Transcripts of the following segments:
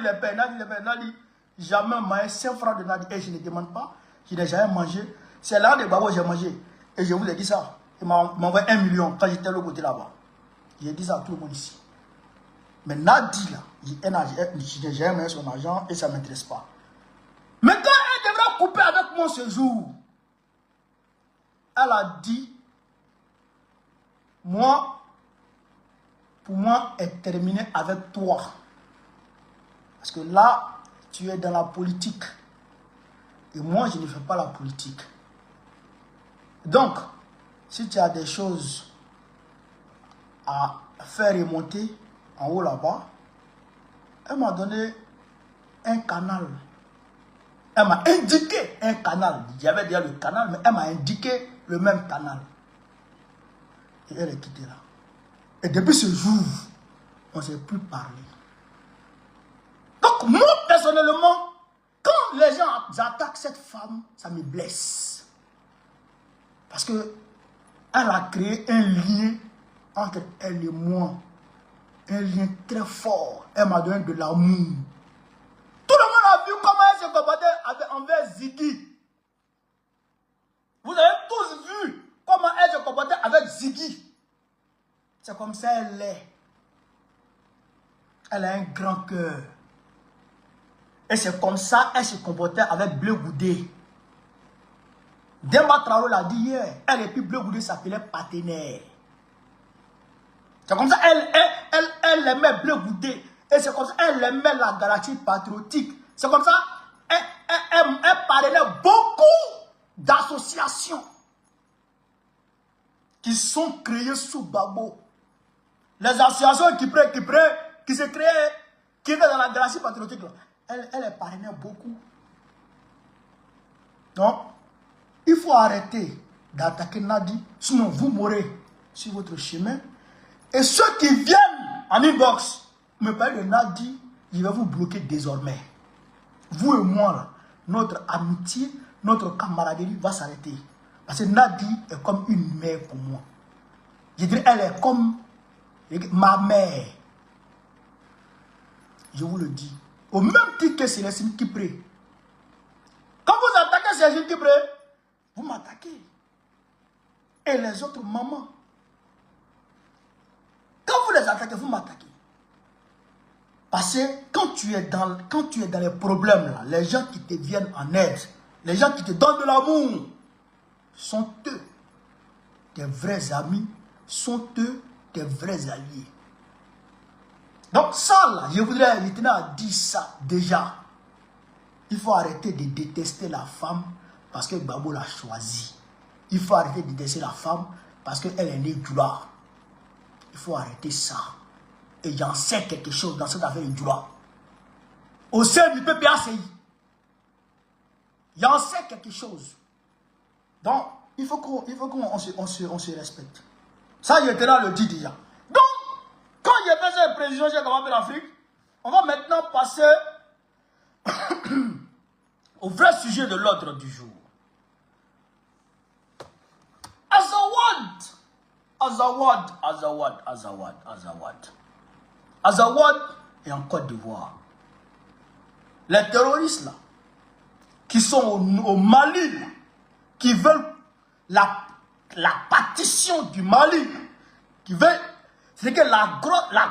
les paye. Nadi, jamais mangé 5 francs de Nadi. Et je ne demande pas. Je n'ai jamais mangé. C'est là de Babo j'ai mangé. Et je vous ai dit ça. Il m'a envoyé 1 million quand j'étais de l'autre côté là-bas. J'ai dit ça à tout le monde ici. Mais Nadi, là, je n'ai jamais mangé son argent et ça ne m'intéresse pas. Mais quand elle devra couper avec moi ce jour, elle a dit, moi, pour moi, est terminé avec toi. Parce que là, tu es dans la politique. Et moi, je ne fais pas la politique. Donc, si tu as des choses à faire remonter en haut là-bas, elle m'a donné un canal. Elle m'a indiqué un canal. J'avais déjà le canal, mais elle m'a indiqué le même canal. Et elle est quittée là. Et depuis ce jour, on ne s'est plus parlé. Donc moi, personnellement, quand les gens attaquent cette femme, ça me blesse. Parce que elle a créé un lien entre elle et moi. Un lien très fort. Elle m'a donné de l'amour. Tout le monde a vu comment elle se comportait envers Ziggy. Vous avez tous vu comment elle se comportait avec Ziggy. C'est comme ça elle est. Elle a un grand cœur. Et c'est comme ça elle se comportait avec Bleu Goudé. Demba Traoré l'a dit hier. Elle et puis Bleu Goudé s'appelait partenaire. C'est comme ça elle aimait Bleu Goudé. Et c'est comme ça elle aimait la galaxie patriotique. C'est comme ça elle parlait beaucoup d'associations qui sont créées sous Babo. Les associations qui se créaient, qui étaient dans la galaxie patriotique, elle parrainait beaucoup. Donc, il faut arrêter d'attaquer Nadi, sinon vous mourrez sur votre chemin. Et ceux qui viennent en inbox me parlent de Nadi, je vais vous bloquer désormais. Vous et moi, là, notre amitié, notre camaraderie va s'arrêter. Parce que Nadi est comme une mère pour moi. Je dirais, elle est comme ma mère. Je vous le dis. Au même titre que Célestine Kipré. Quand vous attaquez Célestine Kipré, vous m'attaquez. Et les autres mamans. Quand vous les attaquez, vous m'attaquez. Parce que quand tu es dans les problèmes, là, les gens qui te viennent en aide, les gens qui te donnent de l'amour, sont eux tes vrais amis, sont eux tes vrais alliés. Donc ça là, je voudrais maintenant à dire ça déjà. Il faut arrêter de détester la femme parce que Babo l'a choisi. Il faut arrêter de détester la femme parce qu'elle est née Djoula. Il faut arrêter ça. Et j'en sais quelque chose dans cette affaire de Djoula. Au sein du PPACI. J'en sais quelque chose. Donc, il faut qu'on se respecte. Ça, il était là le dit déjà. Donc, quand il y a fait cette précision chez Gabon de l'Afrique, on va maintenant passer au vrai sujet de l'ordre du jour. Azawad est en Côte d'Ivoire. Les terroristes là, qui sont au Mali, là, qui veulent la partition du Mali, qui veulent, c'est que la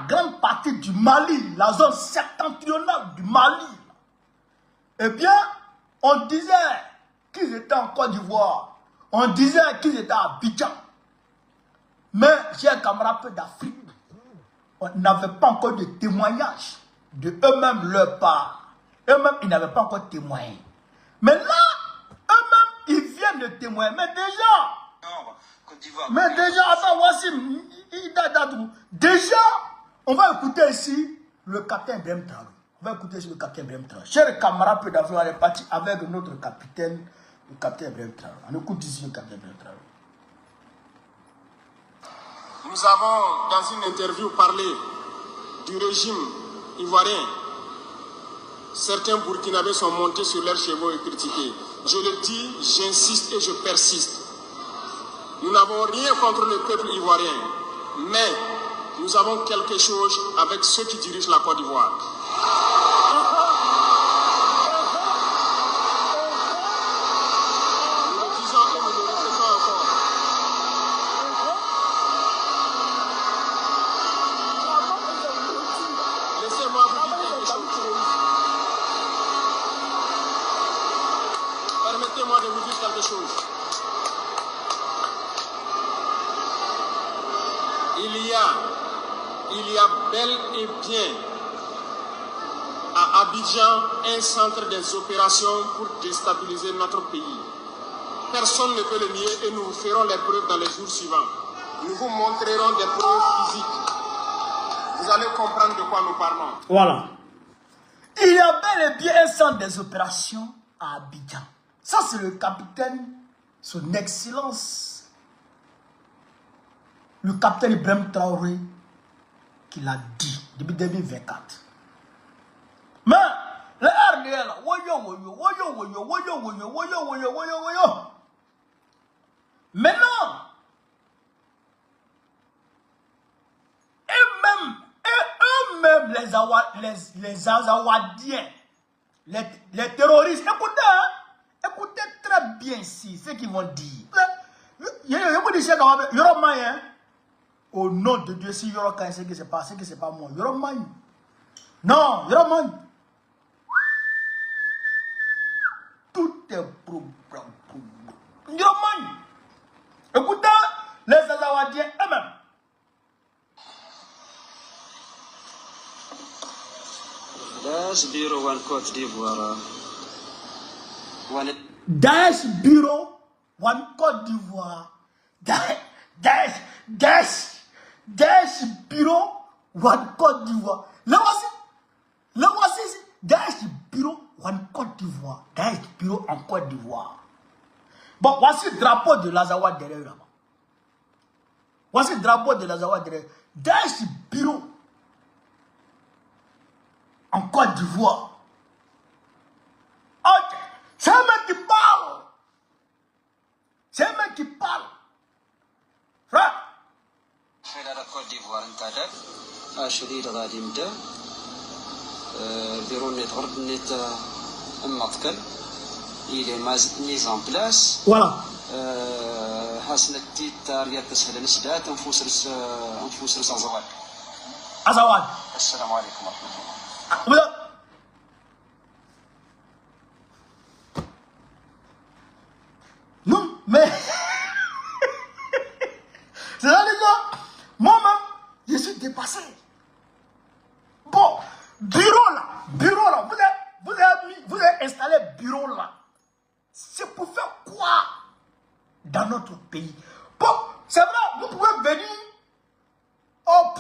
grande partie du Mali, la zone septentrionale du Mali, eh bien, on disait qu'ils étaient en Côte d'Ivoire, on disait qu'ils étaient à Abidjan. Mais, chers camarades d'Afrique, on n'avait pas encore de témoignage de eux-mêmes leur part. Eux-mêmes, ils n'avaient pas encore témoigné. Mais là, eux-mêmes, ils viennent de témoigner. Mais déjà, attends, voici, déjà, on va écouter ici le capitaine Ibrahim Traoré. On va écouter ici le capitaine Ibrahim Traoré. Chers camarades d'Afrique, on est parti avec notre capitaine, le capitaine Ibrahim Traoré. On écoute ici le capitaine Ibrahim Traoré. Nous avons, dans une interview, parlé du régime ivoirien. Certains Burkinabés sont montés sur leurs chevaux et critiqués. Je le dis, j'insiste et je persiste. Nous n'avons rien contre le peuple ivoirien, mais nous avons quelque chose avec ceux qui dirigent la Côte d'Ivoire. chose. Il y a bel et bien à Abidjan un centre des opérations pour déstabiliser notre pays. Personne ne peut le nier et nous ferons les preuves dans les jours suivants. Nous vous montrerons des preuves physiques. Vous allez comprendre de quoi nous parlons. Voilà. Il y a bel et bien un centre des opérations à Abidjan. Ça, c'est le capitaine, son excellence, le capitaine Ibrahim Traoré, qui l'a dit depuis 2024. Mais, le RDL, maintenant, eux-mêmes, les Azawadiens, les terroristes, écoutez, hein, écoutez très bien ici ce qu'ils vont dire. Au nom de Dieu, si Yoroka sait que c'est pas moi, Yoromaï. Non, Yoromaï. Tout est problème. Yoromaï. Écoutez, les Azawadiens eux-mêmes. Daesh Bureau One Côte d'Ivoire. Daesh Bureau One Côte d'Ivoire. Daesh Bureau One Côte d'Ivoire. Le voici ici. Daesh Bureau One Côte d'Ivoire. Daesh Bureau en Côte d'Ivoire. Bon, voici le drapeau de l'Azawad derrière là-bas. Voici le drapeau de l'Azawad derrière. Daesh Bureau en Côte d'Ivoire. Ok. C'est un mec qui parle. C'est un mec qui parle. Frère. خلال كوت ديفوار نتاعك شديد غادي يبدا بيرو نيت غرب نيت مطكل إلى ميز ان بلاس Voilà. حسن التيت رياض تسهل نسدات انفوس رس azawad. Azawad. السلام عليكم ورحمة الله. Non, mais c'est là les gars, moi-même, je suis dépassé. Bon, bureau là, vous avez installé bureau là. C'est pour faire quoi dans notre pays? Bon, c'est vrai, vous pouvez venir, hop,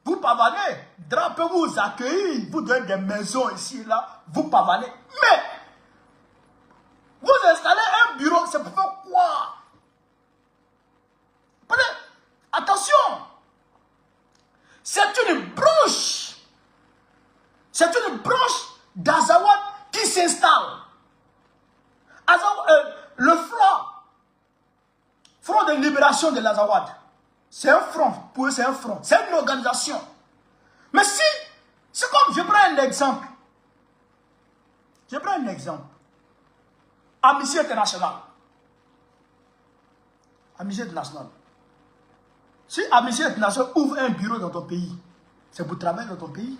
vous pavanez, drapez vous accueillir, vous donnez des maisons ici et là, vous pavanez. Mais vous installez un bureau, c'est pour faire quoi? Attention, c'est une branche. C'est une branche d'Azawad qui s'installe. Le front de libération de l'Azawad, c'est un front. Pour eux, c'est un front. C'est une organisation. Mais si, c'est comme, je prends un exemple. Amnesty International. Amnesty International. Si Amnesty International ouvre un bureau dans ton pays, c'est pour travailler dans ton pays.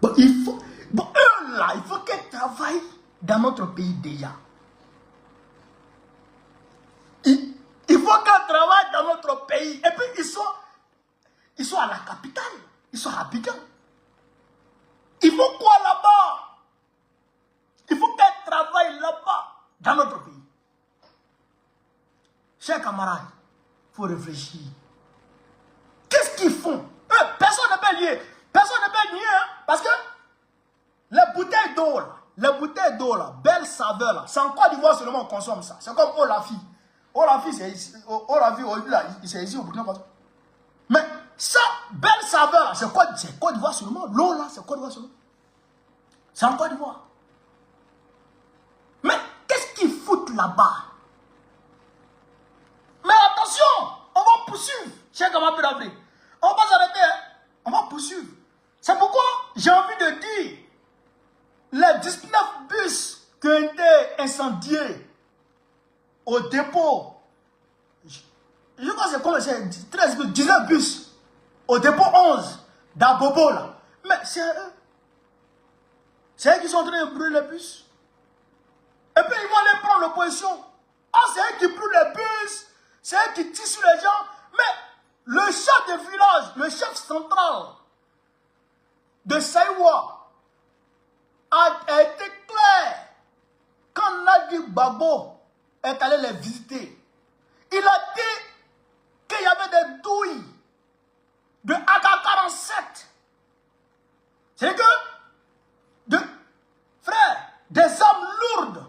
Bon, eux là, il faut qu'ils travaillent dans notre pays déjà. Il faut qu'ils travaillent dans notre pays. Et puis ils sont à la capitale. Ils sont à Abidjan. Il faut quoi là-bas? Il faut qu'ils travaillent là-bas, dans notre pays. Chers camarades, il faut réfléchir. Qu'est-ce qu'ils font? Personne ne peut lier. Personne ne peut nier, hein, parce que les bouteilles d'eau là, belle saveur là, c'est en Côte d'Ivoire seulement on consomme ça. C'est comme Olafi. Olafi, c'est ici, c'est ici au Burkina Faso. Mais ça, belle saveur là, c'est Côte d'Ivoire seulement. L'eau là, c'est Côte d'Ivoire seulement. C'est en Côte d'Ivoire. Mais qu'est-ce qu'ils foutent là-bas? Mais attention, on va poursuivre. Cheikh Amapé d'Afrique. On va pas s'arrêter, hein? On va poursuivre. C'est pourquoi j'ai envie de dire, les 19 bus qui ont été incendiés au dépôt, je crois que c'est comme 13 bus, 19 bus au dépôt 11 d'Abobo là. Mais c'est eux. C'est eux qui sont en train de brûler les bus. Et puis ils vont aller prendre l'opposition. Ah, c'est eux qui brûlent les bus, c'est eux qui tirent sur les gens. Mais le chef de village, le chef central de Saïwa a été clair. Quand Nadi Babo est allé les visiter, il a dit qu'il y avait des douilles de AK-47. C'est que, frère, des armes lourdes.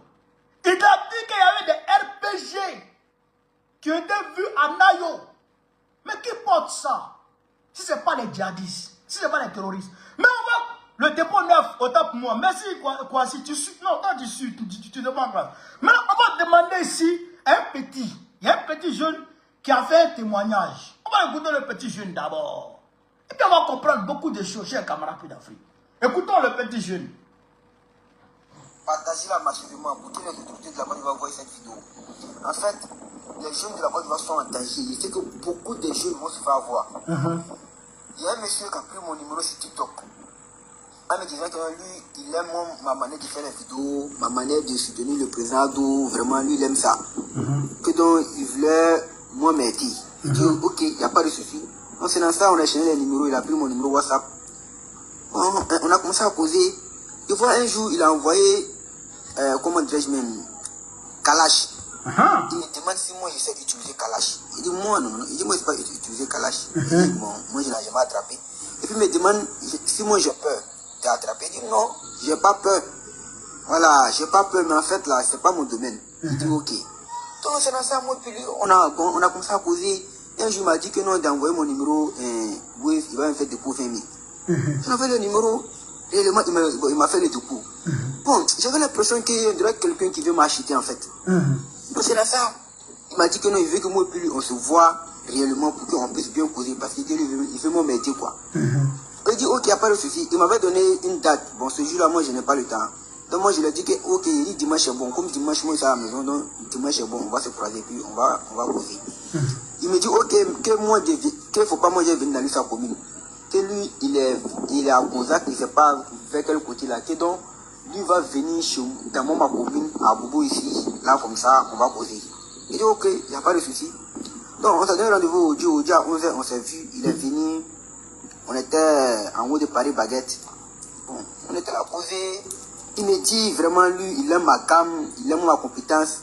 Il a dit qu'il y avait des RPG qui étaient vus à Nayo. Mais qui porte ça? Si ce n'est pas les djihadistes, si ce n'est pas les terroristes. Mais on va le dépôt neuf au top moi. Merci, quoi, si tu suis. Non, toi, tu demandes pas. Mais on va demander ici à un petit. Il y a un petit jeune qui a fait un témoignage. On va écouter le petit jeune d'abord. Et puis on va comprendre beaucoup de choses, chers camarades d'Afrique. Écoutons le petit jeune. Partagez-la massivement pour que les autorités de la Côte d'Ivoire voient cette vidéo. En fait, les jeunes de la Côte d'Ivoire sont en danger. Il fait que beaucoup de jeunes vont se faire avoir. Il y a un monsieur qui a pris mon numéro sur TikTok. En me disant que lui, il aime ma manière de faire les vidéos, ma manière de soutenir le président Adou. Vraiment, lui, il aime ça. Que donc, il voulait moi m'aider. Il dit, ok, il n'y a pas de souci. On s'est lancé, on a échangé les numéros, il a pris mon numéro WhatsApp. On a commencé à causer. Il voit un jour, il a envoyé, comment dirais-je même, Kalash. Il me demande si moi je sais utiliser Kalash. Il dit, moi non, non. Il dit, moi je ne sais pas utiliser Kalash. Il dit, bon, moi je ne l'ai jamais attrapé. Et puis il me demande si moi j'ai peur d'attraper. Il dit, non, j'ai pas peur. Voilà, j'ai pas peur, mais en fait là, c'est pas mon domaine. Il dit, ok. Donc c'est dans ça, moi, puis on a commencé à causer. Un jour, il m'a dit que non, d'envoyer mon numéro, oui, il va me faire des coups 20 000. J'ai envoyé le numéro, et il m'a fait le dépôt. Bon, j'avais l'impression qu'il y aurait quelqu'un qui veut m'acheter en fait. Donc c'est là ça. Il m'a dit que non, il veut que moi et lui, on se voit réellement pour qu'on puisse bien causer, parce qu'il veut m'aider quoi. Il dit, ok, il n'y a pas de souci. Il m'avait donné une date. Bon, ce jour-là, moi, je n'ai pas le temps. Donc moi, je lui ai dit que, ok, il dit dimanche est bon. Comme dimanche, moi, je suis à la maison, donc dimanche est bon, on va se croiser, puis on va causer. Il me dit, ok, que moi, qu'il ne faut pas moi, j'ai venu dans sa commune. Que lui, il est à Gonzac, il ne sait pas vers quel côté là. Que donc, lui va venir dans ma commune, à Bobo ici, là, comme ça, on va causer. Il dit, ok, il n'y a pas de souci. Donc, on s'est donné rendez-vous au dia à 11h, on s'est vu, il est venu, on était en haut de Paris Baguette. Bon, on était là à causer. Il me dit, vraiment, lui, il aime ma gamme, il aime ma compétence,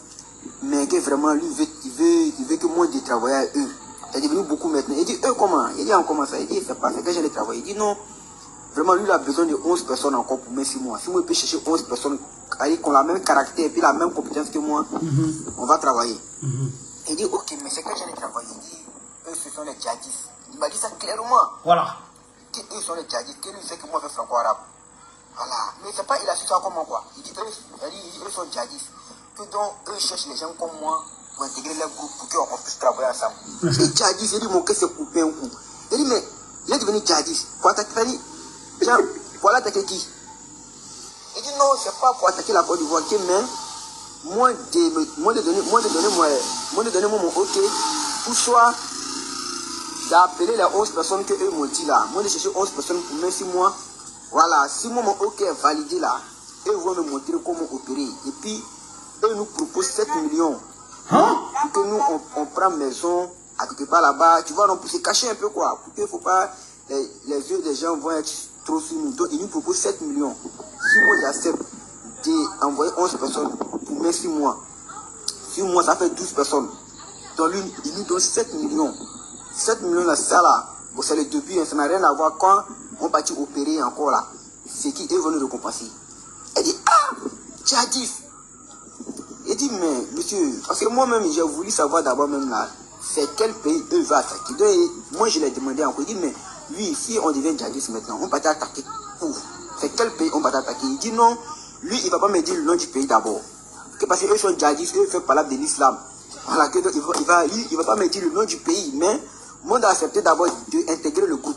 mais que vraiment, lui, il veut que moi, je travaille à eux. C'est devenu beaucoup maintenant. Il dit, eux, comment? Il dit, comment ça? Il dit, c'est pas, c'est que j'allais travailler. Il dit, non. Vraiment, lui, il a besoin de 11 personnes encore pour mes 6 mois. Si moi, je peux chercher 11 personnes qui ont la même caractère et puis la même compétence que moi, on va travailler. Il dit, ok, mais c'est que j'allais travailler. Il dit, eux, ce sont les djihadistes. Il m'a dit ça clairement. Voilà. Que eux sont les djihadistes, que lui, c'est que moi, je fais franco-arabe. Voilà. Mais c'est pas, il a su ça comment, quoi. Il dit, eux sont djihadistes. Que donc, eux cherchent les gens comme moi pour intégrer leur groupe pour qu'on puisse travailler ensemble. Et djihadiste, il dit, mon cœur s'est coupé un coup. Il dit, mais, il est devenu djihadiste. Pour attaquer, il dit, tiens, pour attaquer qui? Il dit, non, c'est pas pour attaquer la Côte d'Ivoire, mais moi de donner mon ok, pour soit d'appeler les 11 personnes que eux m'ont dit là. Moi de chercher 11 personnes pour même 6 mois. Voilà, si mon ok est validé là, eux vont me montrer comment opérer. Et puis, eux nous proposent 7 millions. Pour que nous, on prend maison à quelque part là-bas. Tu vois, on peut se cacher un peu quoi. Pour qu'il ne faut pas, les yeux des gens vont être trop sur nous. Donc, ils nous proposent 7 millions. Si moi j'accepte d'envoyer 11 personnes pour même 6 mois, 6 mois ça fait 12 personnes. Donc, lui, il nous donne 7 millions. 7 millions là, ça là, bon, c'est le début, hein, ça n'a rien à voir quand on va opérer encore là. C'est qui eux vont nous récompenser. Elle dit, ah, djihadiste. Il dit, mais monsieur, parce que moi-même j'ai voulu savoir d'abord même là, c'est quel pays eux vont attaquer. Donc, moi je l'ai demandé encore, il dit, mais lui, si on devient djihadiste maintenant, on va t'attaquer où? C'est quel pays on va t'attaquer? Il dit non, lui il ne va pas me dire le nom du pays d'abord. Parce qu'eux sont djihadistes, eux font parler de l'islam. Voilà, que donc, il va pas me dire le nom du pays, mais moi d'accepter d'abord d'intégrer le groupe.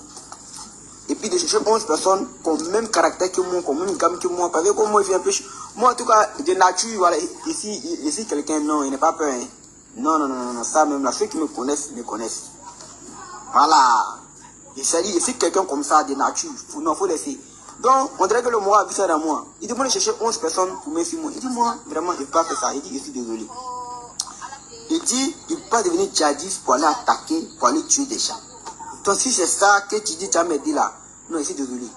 Et puis de chercher 11 personnes qui ont le même caractère que moi, qui ont le même gamme que moi. Parce que comme moi, je suis un peu... Moi, en tout cas, de nature, voilà, ici quelqu'un, non, il n'est pas peur. Hein. Non, ça même là, ceux qui me connaissent, me connaissent. Voilà. Et ça dit, ici quelqu'un comme ça, de nature, il faut laisser. Donc, on dirait que le mot a vu ça dans moi. Il dit, moi, j'ai cherché 11 personnes pour me filmer. Il dit, moi, vraiment, je ne peux pas faire ça. Il dit, je suis désolé. Il dit, il ne peut pas devenir djihadiste pour aller attaquer, pour aller tuer des gens. Donc, si c'est ça que tu dis, tu as m'aidé là. Non, je suis désolé.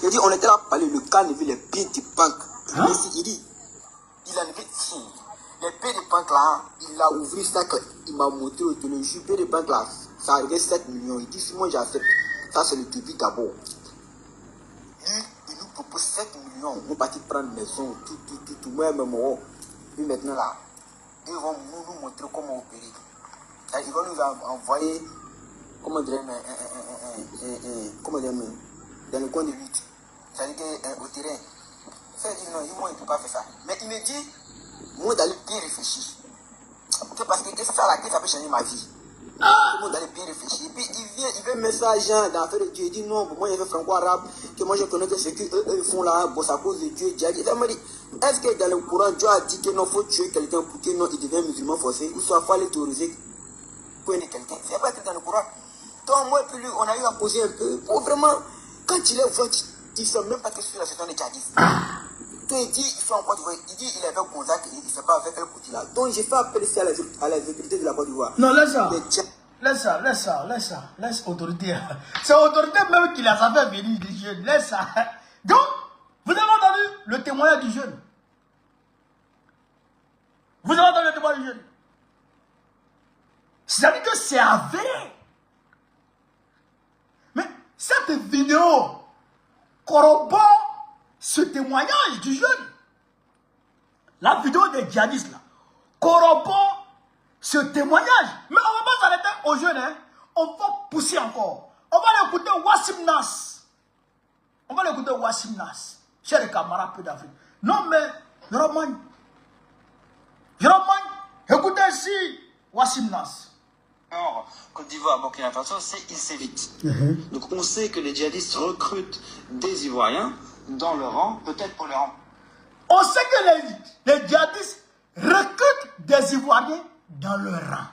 Il dit, on était là pour parler, le cas levé les pieds du banque. Il dit, il a levé les pieds du banque là, il a ouvert ça, il m'a montré au téléphone. Le pied du banque là, ça arrivait 7 millions. Il dit, si moi j'accepte, ça c'est le début d'abord. Lui, il nous propose 7 millions. On va partir prendre une maison, tout. Moi, même, puis maintenant là, ils vont nous montrer comment opérer. Ils vont nous envoyer, comment dire, dans le coin de lutte. C'est-à-dire qu'au terrain. Ça dit non, moi, il ne peut pas faire ça. Mais il me dit, moi, d'aller bien réfléchir. Parce que ça là, que ça peut changer ma vie. Moi, d'aller bien réfléchir. Et puis, il veut mettre ça à Jean dans l'affaire de Dieu. Il dit non, moi, il fait franco-arabe, que moi, je connais que ce qu'ils font là, bon, c'est à cause de Dieu. Il m'a dit, est-ce que dans le courant, Dieu a dit que non, il faut tuer quelqu'un pour que non, il devienne musulman forcé, ou soit il faut aller terroriser pour aider quelqu'un. C'est pas écrit dans le courant. Donc, moi, et puis lui, on a eu à poser un peu. Pour vraiment, quand il est voix, il ne fait même pas que sur la situation des djihadistes. Quand il dit, il fait en Côte d'Ivoire, il dit, il est avec Gonzague, il ne fait pas avec quel côté là. Donc, j'ai fait appel ici à les autorités de la Côte d'Ivoire. Non, laisse ça. Laisse autorité. C'est l'autorité même qui les a fait venir des jeunes. Laisse ça. Donc, vous avez entendu le témoignage du jeune. Vous avez entendu le témoignage du jeune. C'est-à-dire que c'est avéré. Mais cette vidéo corrobore ce témoignage du jeune. La vidéo des djihadistes là corrobore ce témoignage. Mais on ne va pas s'arrêter aux jeunes. Hein. On va pousser encore. On va l'écouter Wassim Nas. On va l'écouter Wassim Nas. Chers camarades peu d'Afrique. Non mais, Jérôme, écoutez ici Wassim Nas. Côte d'Ivoire, Burkina Faso, il s'évite. Donc on sait que les djihadistes recrutent des Ivoiriens dans leur rang, peut-être pour leur rang. On sait que les djihadistes recrutent des Ivoiriens dans leur rang.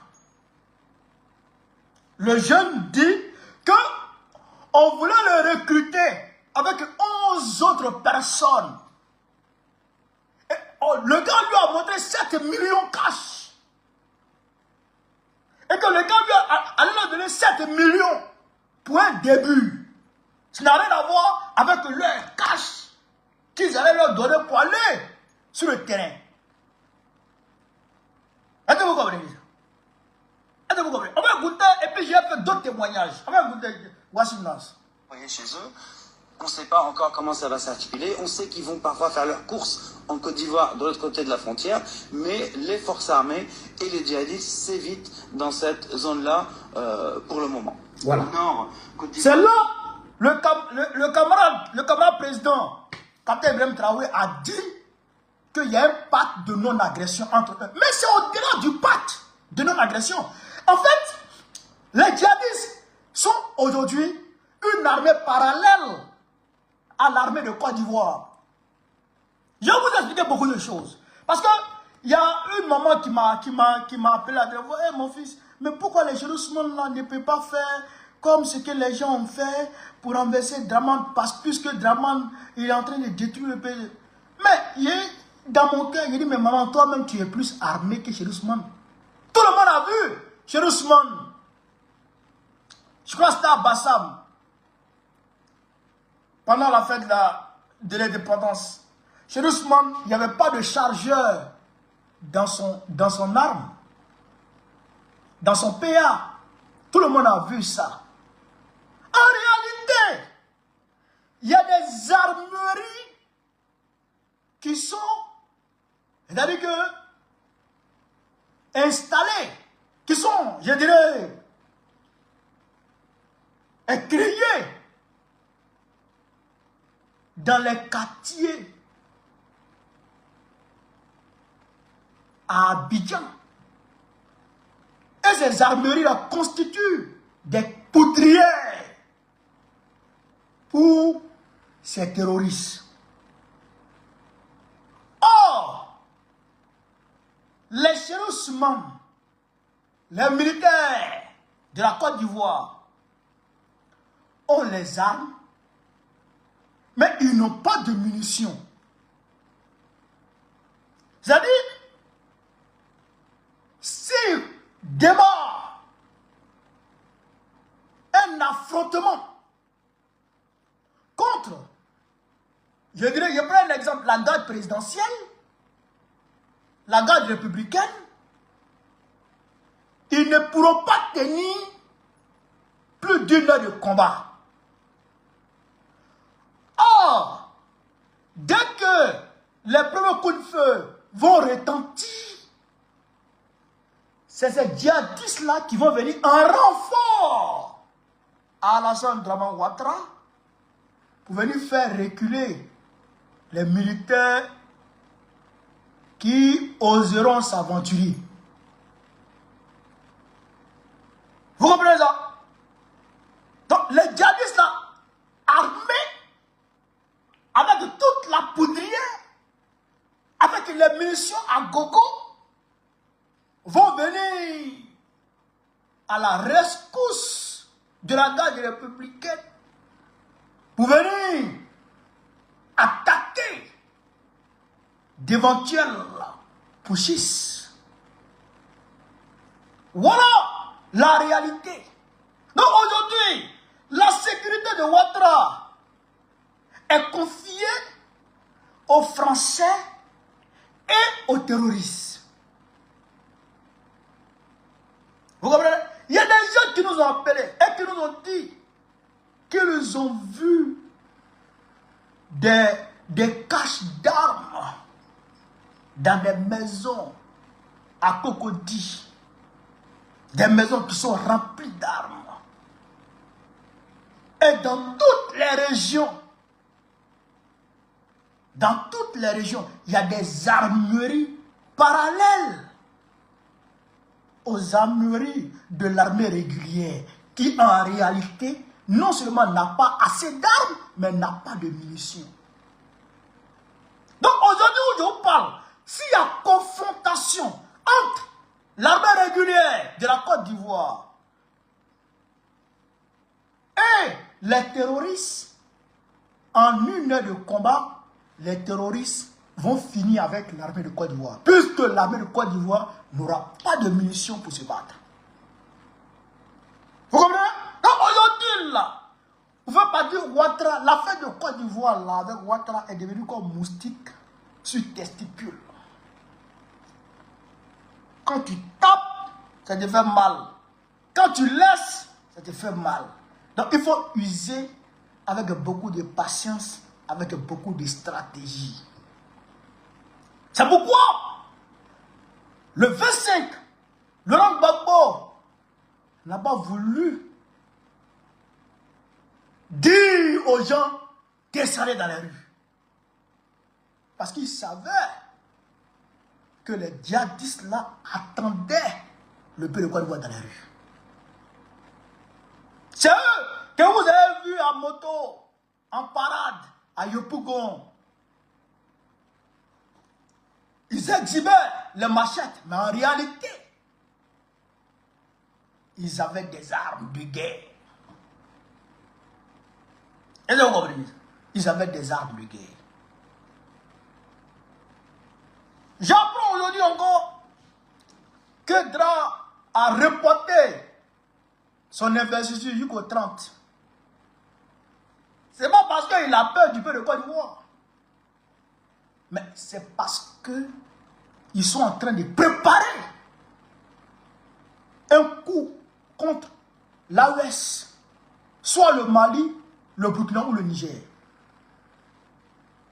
Le jeune dit que on voulait le recruter avec 11 autres personnes. Et le gars lui a montré 7 millions cash. Et que le gars lui allait leur donner 7 millions pour un début. Ça n'a rien à voir avec leur cash qu'ils allaient leur donner pour aller sur le terrain. Est-ce que vous comprenez ça? Est-ce que vous comprenez? On va écouter, et puis j'ai fait d'autres témoignages. On va écouter Wassim Nas. Vous voyez, chez eux, on ne sait pas encore comment ça va s'articuler. On sait qu'ils vont parfois faire leurs courses en Côte d'Ivoire, de l'autre côté de la frontière, mais les forces armées et les djihadistes s'évitent dans cette zone-là pour le moment. Voilà. C'est là le camarade président, Captain Ibrahim Traoré, a dit qu'il y a un pacte de non-agression entre eux. Mais c'est au-delà du pacte de non-agression. En fait, les djihadistes sont aujourd'hui une armée parallèle à l'armée de Côte d'Ivoire. Je vais vous expliquer beaucoup de choses. Parce que il y a une maman qui m'a appelé à dire, hey, mon fils, mais pourquoi les Jérusalem là ne peuvent pas faire comme ce que les gens ont fait pour renverser Draman, puisque Draman est en train de détruire le pays. Mais dans mon cœur, il dit, mais maman, toi-même, tu es plus armé que Jérusalem. Tout le monde a vu Jérusalem. Je crois que c'était à Bassam. Pendant la fête de l'indépendance. Jérusalem, il n'y avait pas de chargeur dans son arme. Dans son PA. Tout le monde a vu ça. En réalité, il y a des armeries qui sont, c'est-à-dire que, installées, qui sont, je dirais, écriées dans les quartiers à Abidjan. Et ces armeries-là constituent des poudrières pour ces terroristes. Or, les Jérusalem, les militaires de la Côte d'Ivoire ont les armes, mais ils n'ont pas de munitions. C'est-à-dire, si démarre un affrontement contre, je prends un exemple, la garde présidentielle, la garde républicaine, ils ne pourront pas tenir plus d'une heure de combat. Or, dès que les premiers coups de feu vont retentir, c'est ces djihadistes-là qui vont venir en renfort à Alassane Dramane Ouattara pour venir faire reculer les militaires qui oseront s'aventurer. Vous comprenez ça? Donc les djihadistes là, armés avec toute la poudrière, avec les munitions à gogo, vont venir à la rescousse de la garde républicaine pour venir attaquer d'éventuels putschistes. Voilà la réalité. Donc aujourd'hui, la sécurité de Ouattara est confiée aux Français et aux terroristes. Vous comprenez? Il y a des gens qui nous ont appelés et qui nous ont dit qu'ils ont vu des caches d'armes dans des maisons à Cocody. Des maisons qui sont remplies d'armes. Et dans toutes les régions, il y a des armureries parallèles aux armureries de l'armée régulière qui en réalité non seulement n'a pas assez d'armes, mais n'a pas de munitions. Donc aujourd'hui où je vous parle, s'il y a confrontation entre l'armée régulière de la Côte d'Ivoire et les terroristes, en une heure de combat, les terroristes vont finir avec l'armée de Côte d'Ivoire, puisque l'armée de Côte d'Ivoire n'aura pas de munitions pour se battre. Vous comprenez? Donc aujourd'hui, là, vous ne pouvez pas dire Ouattara, l'affaire de Côte d'Ivoire, là, avec Ouattara, est devenue comme moustique sur testicule. Quand tu tapes, ça te fait mal. Quand tu laisses, ça te fait mal. Donc il faut user avec beaucoup de patience, avec beaucoup de stratégie. C'est pourquoi le 25, Laurent Gbagbo n'a pas voulu dire aux gens descendez dans les rues. Parce qu'il savait que les djihadistes là attendaient le pays de Côte d'Ivoire dans les rues. C'est eux que vous avez vu en moto, en parade, à Yopougon. Ils exhibaient les machettes, mais en réalité, ils avaient des armes de guerre. Et vous comprenez? Ils avaient des armes de guerre. J'apprends aujourd'hui encore que Dra a reporté son investiture jusqu'au 30. C'est pas parce qu'il a peur du peuple de Côte d'Ivoire. Mais c'est parce qu'ils sont en train de préparer un coup contre l'AES, soit le Mali, le Burkina ou le Niger.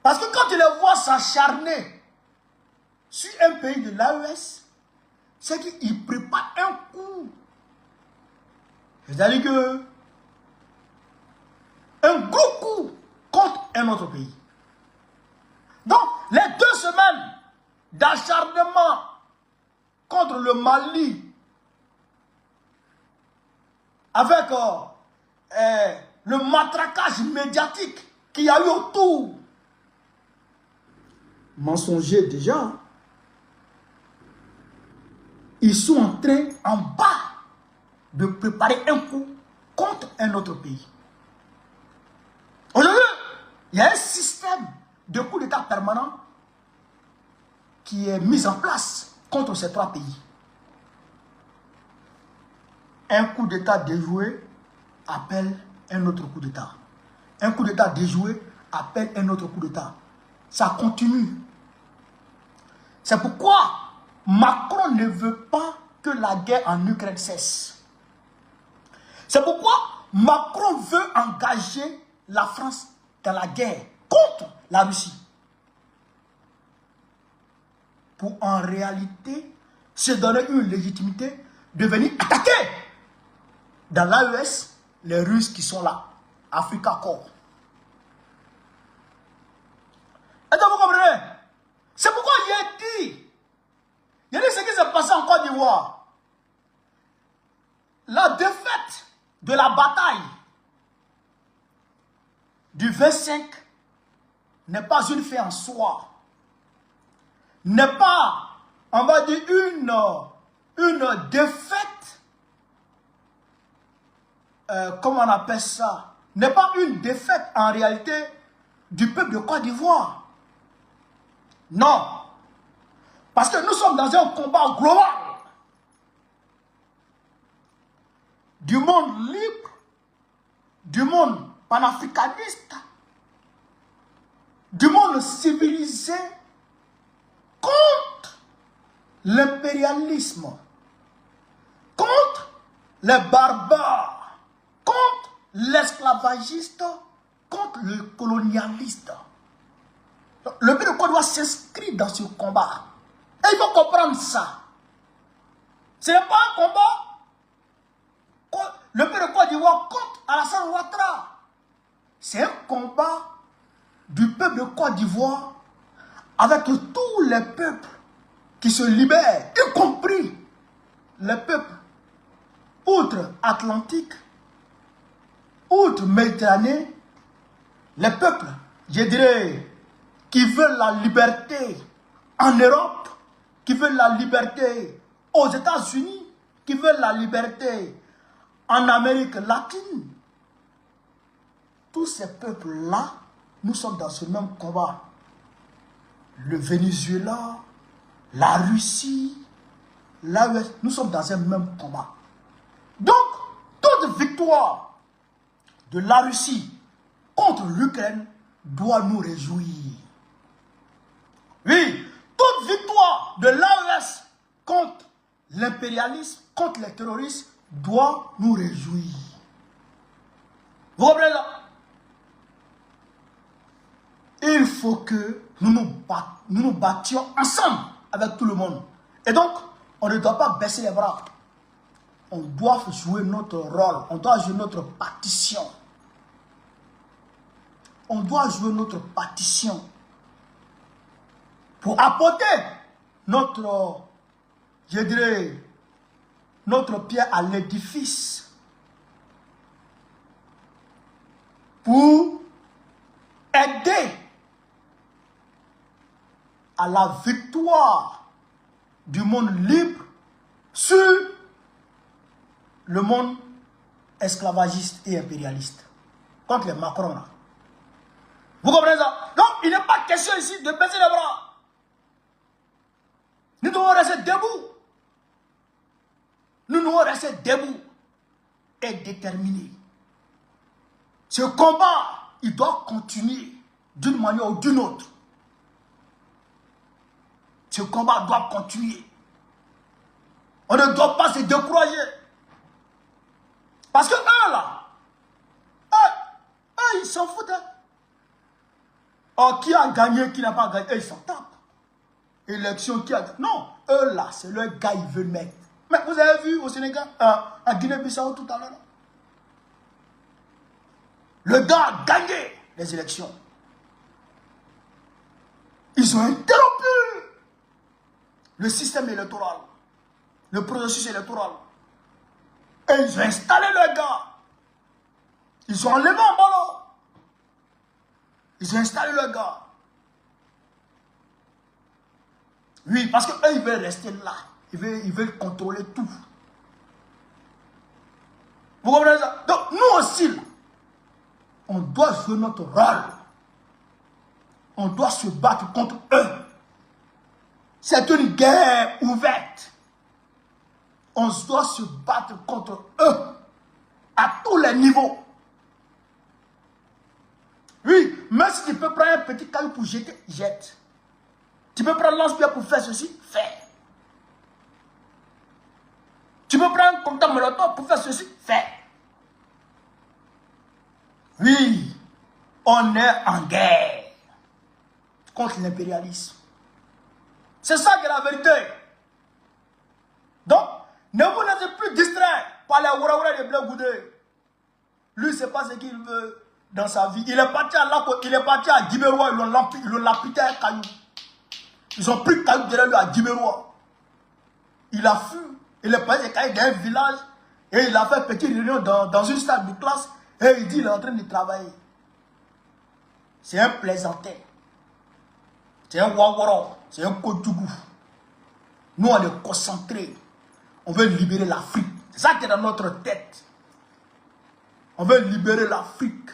Parce que quand tu les vois s'acharner sur un pays de l'AES, c'est qu'ils préparent un coup. C'est-à-dire que un gros coup contre un autre pays. Donc, les 2 semaines d'acharnement contre le Mali, avec le matraquage médiatique qu'il y a eu autour, mensonger déjà, ils sont en train, en bas, de préparer un coup contre un autre pays. Aujourd'hui, Il y a un système de coup d'État permanent qui est mis en place contre ces 3 pays. Un coup d'État déjoué appelle un autre coup d'État. Un coup d'État déjoué appelle un autre coup d'État. Ça continue. C'est pourquoi Macron ne veut pas que la guerre en Ukraine cesse. C'est pourquoi Macron veut engager la France dans la guerre contre la Russie. Pour en réalité se donner une légitimité de venir attaquer dans l'AES les Russes qui sont là. Africa Corps. Est-ce que vous comprenez? C'est pourquoi il y a dit ce qui s'est passé en Côte d'Ivoire. La défaite de la bataille du 25 n'est pas une fin en soi. N'est pas, on va dire, une défaite, comment on appelle ça? N'est pas une défaite en réalité du peuple de Côte d'Ivoire. Non. Parce que nous sommes dans un combat global. Du monde libre, du monde panafricaniste, du monde civilisé contre l'impérialisme, contre les barbares, contre l'esclavagiste, contre le colonialiste. Le pays de Côte d'Ivoire s'inscrit dans ce combat. Et il faut comprendre ça. Ce n'est pas un combat. Le pays de Côte d'Ivoire contre Alassane Ouattara. C'est un combat du peuple de Côte d'Ivoire avec tous les peuples qui se libèrent, y compris les peuples outre-Atlantique, outre-Méditerranée, les peuples, je dirais, qui veulent la liberté en Europe, qui veulent la liberté aux États-Unis, qui veulent la liberté en Amérique latine. Tous ces peuples-là, nous sommes dans ce même combat. Le Venezuela, la Russie, l'AES, nous sommes dans un même combat. Donc, toute victoire de la Russie contre l'Ukraine doit nous réjouir. Oui, toute victoire de l'AES contre l'impérialisme, contre les terroristes, doit nous réjouir. Vous comprenez ça? Il faut que nous nous battions ensemble avec tout le monde. Et donc, on ne doit pas baisser les bras. On doit jouer notre rôle. On doit jouer notre partition. On doit jouer notre partition pour apporter notre, je dirais, notre pierre à l'édifice. Pour aider à la victoire du monde libre sur le monde esclavagiste et impérialiste. Contre les Macron là. Vous comprenez ça? Donc, il n'est pas question ici de baisser les bras. Nous devons rester debout. Nous devons rester debout et déterminés. Ce combat, il doit continuer d'une manière ou d'une autre. Ce combat doit continuer. On ne doit pas se décourager. Parce que eux là, ils s'en foutent. Hein. Oh, qui a gagné, qui n'a pas gagné, ils s'en tapent. Élection, qui a gagné. Non, eux là, c'est le gars, ils veulent mettre. Mais vous avez vu au Sénégal, à Guinée-Bissau tout à l'heure. Le gars a gagné les élections. Ils ont interrompu le système électoral, le processus électoral. Et ils ont installé le gars. Ils ont enlevé un ballon. Ils ont installé le gars. Oui, parce qu'eux, ils veulent rester là. Ils veulent contrôler tout. Vous comprenez ça? Donc, nous aussi, là, on doit jouer notre rôle. On doit se battre contre eux. C'est une guerre ouverte. On doit se battre contre eux à tous les niveaux. Oui, même si tu peux prendre un petit caillou pour jeter, jette. Tu peux prendre lance-pierre pour faire ceci, fais. Tu peux prendre un cocktail molotov pour faire ceci, fais. Oui, on est en guerre contre l'impérialisme. C'est ça qui est la vérité. Donc, ne vous laissez plus distraire par les oura-oura de Blé Goudé. Lui, c'est pas ce qu'il veut dans sa vie. Il est parti à Lako, il est parti à Djiberoua, ils l'ont lapidé un caillou. Ils ont pris le caillou derrière lui à Djiberoua. Il a fui. Il est parti dans un village et il a fait une petite réunion dans une salle de classe et il dit qu'il est en train de travailler. C'est un plaisantin. C'est un wawaro. C'est un kodougou. Nous, on est concentrés. On veut libérer l'Afrique. C'est ça qui est dans notre tête. On veut libérer l'Afrique.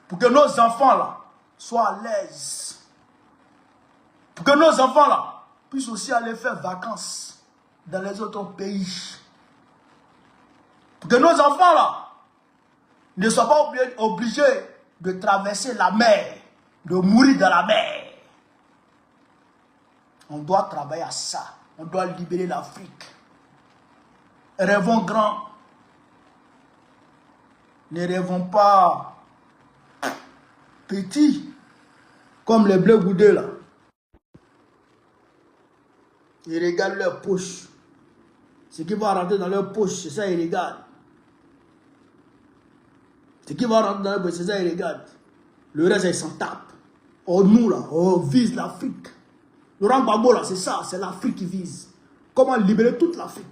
Pour que nos enfants là soient à l'aise. Pour que nos enfants là puissent aussi aller faire vacances dans les autres pays. Pour que nos enfants là ne soient pas obligés de traverser la mer, de mourir dans la mer. On doit travailler à ça. On doit libérer l'Afrique. Rêvons grand. Ne rêvons pas petit comme les Blé Goudé là. Ils regardent leur poche. Ce qui va rentrer dans leur poche, c'est ça ils regardent. Ce qui va rentrer dans leur poche, c'est ça ils regardent. Le reste, ils s'en tapent. Oh, nous là, on vise l'Afrique. Laurent Gbagbo là, c'est ça, c'est l'Afrique qui vise. Comment libérer toute l'Afrique.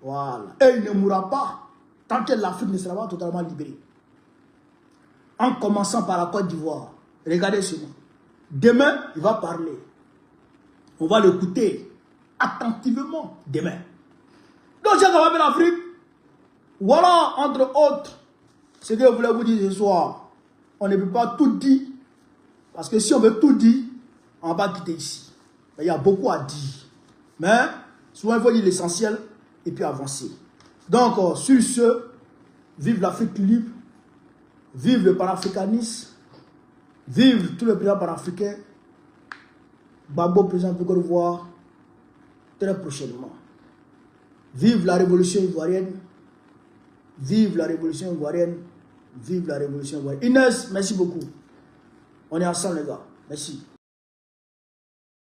Voilà. Et il ne mourra pas tant que l'Afrique ne sera pas totalement libérée. En commençant par la Côte d'Ivoire. Regardez ce nom. Demain, il va parler. On va l'écouter attentivement demain. Donc, j'ai quand même l'Afrique. Voilà, entre autres, ce que je voulais vous dire ce soir. On ne peut pas tout dire. Parce que si on veut tout dire, on va quitter ici. Il y a beaucoup à dire. Mais, souvent, il faut dire l'essentiel et puis avancer. Donc, sur ce, vive l'Afrique libre, vive le panafricanisme, vive tous les présidents panafricains. Gbagbo, président de Côte d'Ivoire, très prochainement. Vive la révolution ivoirienne, vive la révolution ivoirienne, vive la révolution ivoirienne. Inès, merci beaucoup. On est ensemble, les gars. Merci.